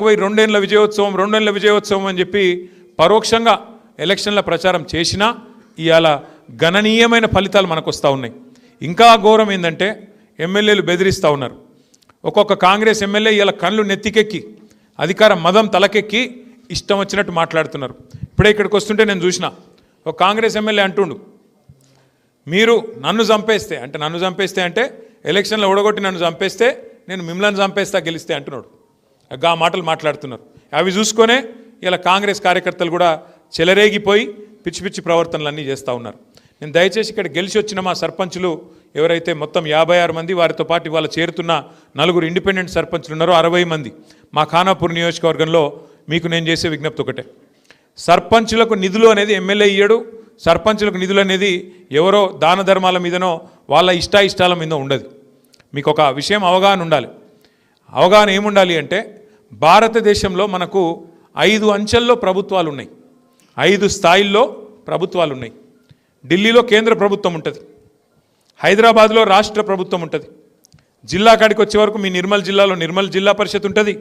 పోయి రెండేళ్ల విజయోత్సవం అని చెప్పి పరోక్షంగా ఎలక్షన్ల ప్రచారం చేసినా ఇవాళ గణనీయమైన ఫలితాలు మనకు వస్తూ ఉన్నాయి. ఇంకా ఘోరం ఏంటంటే ఎమ్మెల్యేలు బెదిరిస్తూ ఉన్నారు. ఒక్కొక్క కాంగ్రెస్ ఎమ్మెల్యే ఇవాళ కళ్ళు నెత్తికెక్కి అధికార మదం తలకెక్కి ఇష్టం వచ్చినట్టు మాట్లాడుతున్నారు. ఇప్పుడే ఇక్కడికి వస్తుంటే నేను చూసిన ఒక కాంగ్రెస్ ఎమ్మెల్యే అంటుండు, మీరు నన్ను చంపేస్తే అంటే ఎలక్షన్లో ఓడగొట్టి నన్ను చంపేస్తే నేను మిమ్మల్ని చంపేస్తా గెలిస్తే అంటున్నాడు. ఆ మాటలు మాట్లాడుతున్నారు. అవి చూసుకొనే ఇలా కాంగ్రెస్ కార్యకర్తలు కూడా చెలరేగిపోయి పిచ్చి పిచ్చి ప్రవర్తనలు అన్నీ చేస్తూ ఉన్నారు. నేను దయచేసి ఇక్కడ గెలిచి వచ్చిన మా సర్పంచులు ఎవరైతే మొత్తం 56 మంది, వారితో పాటు ఇవాళ చేరుతున్న 4 ఇండిపెండెంట్ సర్పంచులు ఉన్నారో 60 మంది మా ఖానాపూర్ నియోజకవర్గంలో మీకు నేను చేసే విజ్ఞప్తి ఒకటే, సర్పంచులకు నిధులు అనేది ఎమ్మెల్యే ఇయ్యడు. సర్పంచులకు నిధులు అనేది ఎవరో దాన ధర్మాల మీదనో వాళ్ళ ఇష్టాయిష్టాల మీద ఉండదు. మీకు ఒక విషయం అవగాహన ఉండాలి. అవగాహన ఏముండాలి అంటే భారతదేశంలో మనకు 5 అంచెల్లో ప్రభుత్వాలు ఉన్నాయి, 5 స్థాయిల్లో ప్రభుత్వాలు ఉన్నాయి. ఢిల్లీలో కేంద్ర ప్రభుత్వం ఉంటుంది, హైదరాబాద్లో రాష్ట్ర ప్రభుత్వం ఉంటుంది, జిల్లా కాడికి వచ్చే వరకు మీ నిర్మల్ జిల్లాలో నిర్మల్ జిల్లా పరిషత్ ఉంటుంది,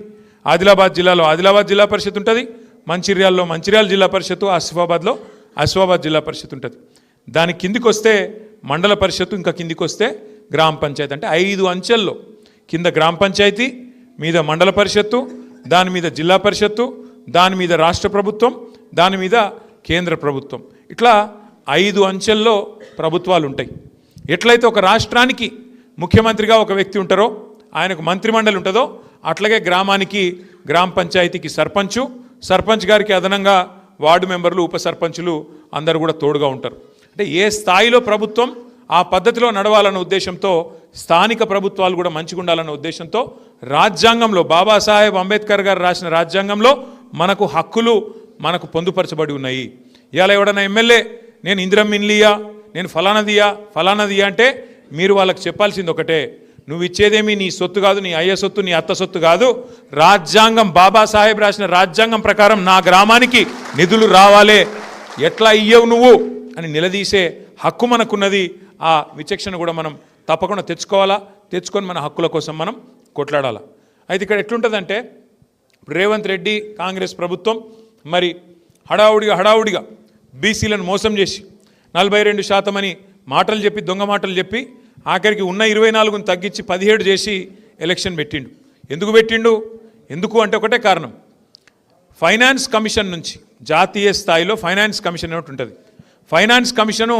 ఆదిలాబాద్ జిల్లాలో ఆదిలాబాద్ జిల్లా పరిషత్ ఉంటుంది, మంచిర్యాలలో మంచిర్యాల జిల్లా పరిషత్, ఆసిఫాబాద్లో ఆసిఫాబాద్ జిల్లా పరిషత్ ఉంటుంది. దాని కిందికి వస్తే మండల పరిషత్తు, ఇంకా కిందికి వస్తే గ్రామ పంచాయతీ. అంటే 5 అంచెల్లో కింద గ్రామ పంచాయతీ, మీద మండల పరిషత్తు, దాని మీద జిల్లా పరిషత్తు, దాని మీద రాష్ట్ర ప్రభుత్వం, దాని మీద కేంద్ర ప్రభుత్వం. ఇట్లా 5 అంచెల్లో ప్రభుత్వాలు ఉంటాయి. ఎట్లయితే ఒక రాష్ట్రానికి ముఖ్యమంత్రిగా ఒక వ్యక్తి ఉంటారో, ఆయనకు మంత్రిమండలి ఉంటుందో, అట్లాగే గ్రామానికి గ్రామ పంచాయతీకి సర్పంచ్ గారికి అదనంగా వార్డు మెంబర్లు, ఉప సర్పంచులు అందరూ కూడా తోడుగా ఉంటారు. అంటే ఏ స్థాయిలో ప్రభుత్వం ఆ పద్ధతిలో నడవాలన్న ఉద్దేశంతో, స్థానిక ప్రభుత్వాలు కూడా మంచిగా ఉండాలన్న ఉద్దేశంతో రాజ్యాంగంలో బాబాసాహెబ్ అంబేద్కర్ గారు రాసిన రాజ్యాంగంలో మనకు హక్కులు మనకు పొందుపరచబడి ఉన్నాయి. ఇవాళ ఎవడన్నా ఎమ్మెల్యే నేను ఇందిరమ్మ ఇల్లియా, నేను ఫలానదియా అంటే మీరు వాళ్ళకి చెప్పాల్సింది ఒకటే, నువ్వు ఇచ్చేదేమి నీ సొత్తు కాదు, నీ అయ్య సొత్తు, నీ అత్త సొత్తు కాదు, రాజ్యాంగం బాబాసాహెబ్ రాసిన రాజ్యాంగం ప్రకారం నా గ్రామానికి నిధులు రావాలే, ఎట్లా ఇయ్యవు నువ్వు అని నిలదీసే హక్కు మనకున్నది. ఆ విచక్షణ కూడా మనం తప్పకుండా తెచ్చుకొని మన హక్కుల కోసం మనం కొట్లాడాలి. అయితే ఇక్కడ ఎట్లుంటుందంటే, రేవంత్ రెడ్డి కాంగ్రెస్ ప్రభుత్వం మరి హడావుడిగా బీసీలను మోసం చేసి 42% అని మాటలు చెప్పి, దొంగ మాటలు చెప్పి, ఆఖరికి ఉన్న 24ను తగ్గించి 17 చేసి ఎలక్షన్ పెట్టిండు. ఎందుకు అంటే ఒకటే కారణం, ఫైనాన్స్ కమిషన్ నుంచి జాతీయ స్థాయిలో ఫైనాన్స్ కమిషన్ ఒకటి ఉంటుంది. ఫైనాన్స్ కమిషను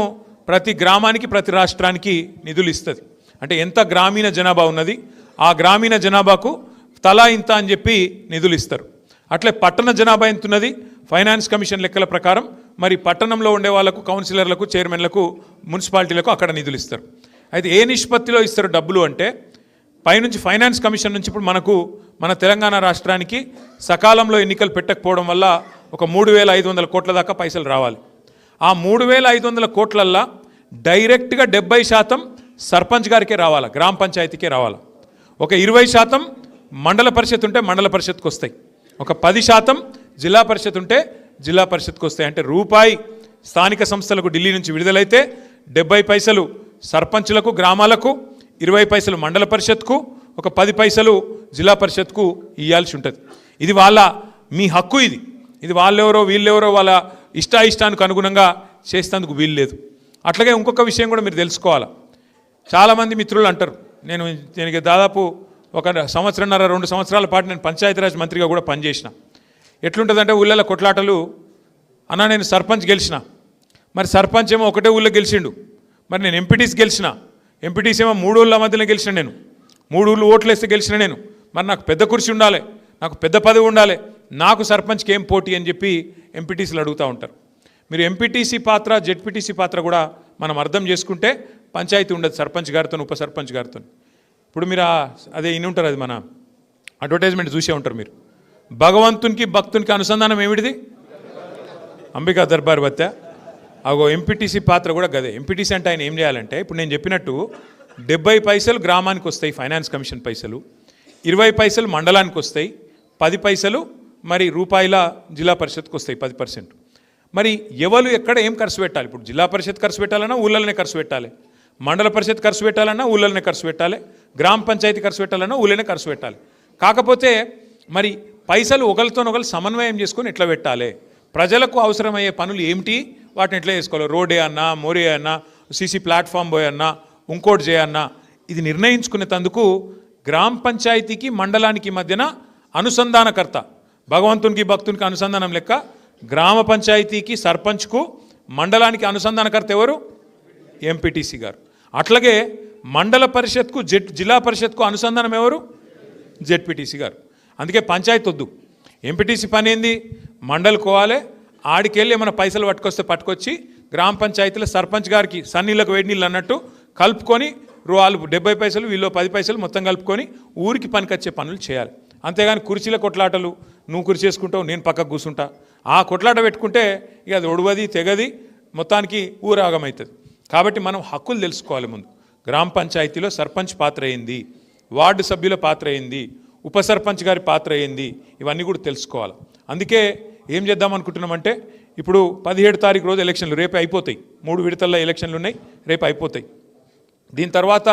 ప్రతి గ్రామానికి ప్రతి రాష్ట్రానికి నిధులు ఇస్తుంది. అంటే ఎంత గ్రామీణ జనాభా ఉన్నది, ఆ గ్రామీణ జనాభాకు తలా ఇంత అని చెప్పి నిధులు ఇస్తారు. అట్లే పట్టణ జనాభా ఎంత ఉన్నది, ఫైనాన్స్ కమిషన్ లెక్కల ప్రకారం మరి పట్టణంలో ఉండే వాళ్ళకు, కౌన్సిలర్లకు, చైర్మన్లకు, మున్సిపాలిటీలకు అక్కడ నిధులు ఇస్తారు. అయితే ఏ నిష్పత్తిలో ఇస్తారు డబ్బులు అంటే, పైనుంచి ఫైనాన్స్ కమిషన్ నుంచి ఇప్పుడు మన తెలంగాణ రాష్ట్రానికి సకాలంలో ఎన్నికలు పెట్టకపోవడం వల్ల ఒక 3,500 కోట్ల దాకా పైసలు రావాలి. ఆ 3,500 కోట్లల్లో డైరెక్ట్గా 70% సర్పంచ్ గారికే రావాలి, గ్రామ పంచాయతీకే రావాలి. ఒక 20% మండల పరిషత్ ఉంటే మండల పరిషత్కి వస్తాయి. ఒక 10% జిల్లా పరిషత్ ఉంటే జిల్లా పరిషత్కి వస్తాయి. అంటే రూపాయి స్థానిక సంస్థలకు ఢిల్లీ నుంచి విడుదలైతే 70 పైసలు సర్పంచులకు, గ్రామాలకు, 20 పైసలు మండల పరిషత్కు, ఒక 10 పైసలు జిల్లా పరిషత్కు ఇవ్వాల్సి ఉంటుంది. ఇది మీ హక్కు. ఇది వాళ్ళెవరో వీళ్ళెవరో వాళ్ళ ఇష్టానికి అనుగుణంగా చేసేందుకు వీలు లేదు. అట్లాగే ఇంకొక విషయం కూడా మీరు తెలుసుకోవాలి. చాలామంది మిత్రులు అంటారు, నేను దాదాపు 1 సంవత్సరంన్నర 2 సంవత్సరాల పాటు నేను పంచాయతీరాజ్ మంత్రిగా కూడా పనిచేసిన. ఎట్లుంటుందంటే ఊళ్ళలో కొట్లాటలు, అన్న నేను సర్పంచ్ గెలిచిన, మరి సర్పంచ్ ఏమో ఒకటే ఊళ్ళో గెలిచిండు, మరి నేను ఎంపీటీసీ గెలిచిన, ఎంపీటీసీ ఏమో 3 ఊళ్ళ మధ్యలో గెలిచిన, నేను 3 ఊళ్ళు ఓట్లు వేస్తే గెలిచిన నేను, మరి నాకు పెద్ద కుర్చీ ఉండాలి, నాకు పెద్ద పదవి ఉండాలి, నాకు సర్పంచ్కి ఏం పోటీ అని చెప్పి ఎంపీటీసీలు అడుగుతూ ఉంటారు. మీరు ఎంపీటీసీ పాత్ర, జెడ్పీటీసీ పాత్ర కూడా మనం అర్థం చేసుకుంటే పంచాయతీ ఉండదు సర్పంచ్ గారితో, ఉప సర్పంచ్ గారితో. ఇప్పుడు మీరు అదే ఇన్ని ఉంటారు, అది మన అడ్వర్టైజ్మెంట్ చూసే ఉంటారు మీరు. భగవంతునికి భక్తునికి అనుసంధానం ఏమిటిది? అంబికా దర్బార్ బత్తా. అగో ఎంపీటీసీ పాత్ర కూడా గదే. ఎంపీటీసీ అంటే ఆయన ఏం చేయాలంటే, ఇప్పుడు నేను చెప్పినట్టు 70 పైసలు గ్రామానికి వస్తాయి ఫైనాన్స్ కమిషన్ పైసలు, 20 పైసలు మండలానికి వస్తాయి, 10 పైసలు మరి రూపాయల జిల్లా పరిషత్కి వస్తాయి 10%. మరి ఎవరు ఎక్కడ ఏం ఖర్చు పెట్టాలి? ఇప్పుడు జిల్లా పరిషత్ ఖర్చు పెట్టాలన్నా ఊళ్ళలోనే ఖర్చు పెట్టాలి, మండల పరిషత్ ఖర్చు పెట్టాలన్నా ఊళ్ళలోనే ఖర్చు పెట్టాలి, గ్రామ పంచాయతీ ఖర్చు పెట్టాలన్నా ఊళ్ళోనే ఖర్చు పెట్టాలి. కాకపోతే మరి పైసలు ఒకరితోనొకరు సమన్వయం చేసుకొని ఎట్లా పెట్టాలి, ప్రజలకు అవసరమయ్యే పనులు ఏమిటి వాటిని ఎట్లా చేసుకోవాలి, రోడే అన్నా మోరే అన్నా సీసీ ప్లాట్ఫామ్ పోయి అన్నా ఇంకోటి చేయన్నా, ఇది నిర్ణయించుకునేందుకు గ్రామ పంచాయతీకి మండలానికి మధ్యన అనుసంధానకర్త, భగవంతునికి భక్తునికి అనుసంధానం లెక్క గ్రామ పంచాయతీకి సర్పంచ్కు మండలానికి అనుసంధానకర్త ఎవరు, ఎంపీటీసీ గారు. అట్లాగే మండల పరిషత్కు జిల్లా పరిషత్కు అనుసంధానం ఎవరు, జెడ్పీటీసీ గారు. అందుకే పంచాయతీ వద్దు, ఎంపీటీసీ పని ఏంది, మండలికోవాలి, ఆడికెళ్ళి ఏమైనా పైసలు పట్టుకొచ్చి గ్రామ పంచాయతీలో సర్పంచ్ గారికి సన్నీళ్ళకు వేడి నీళ్ళు అన్నట్టు కలుపుకొని వాళ్ళు 70 పైసలు వీళ్ళు 10 పైసలు మొత్తం కలుపుకొని ఊరికి పనికొచ్చే పనులు చేయాలి. అంతేగాని కుర్చీల కొట్లాటలు, నువ్వు కుర్చీ చేసుకుంటావు నేను పక్కకు కూర్చుంటా, ఆ కొట్లాట పెట్టుకుంటే ఇక అది ఒడవది తెగది, మొత్తానికి ఊరాగమవుతుంది. కాబట్టి మనం హక్కులు తెలుసుకోవాలి. ముందు గ్రామ పంచాయతీలో సర్పంచ్ పాత్ర ఏంది, వార్డు సభ్యుల పాత్ర ఏంది, ఉప సర్పంచ్ గారి పాత్ర ఏంది, ఇవన్నీ కూడా తెలుసుకోవాలి. అందుకే ఏం చేద్దాం అనుకుంటున్నామంటే, ఇప్పుడు 17 తారీఖు రోజు ఎలక్షన్లు రేపు అయిపోతాయి, 3 విడతల్లో ఎలక్షన్లు ఉన్నాయి, రేపు అయిపోతాయి. దీని తర్వాత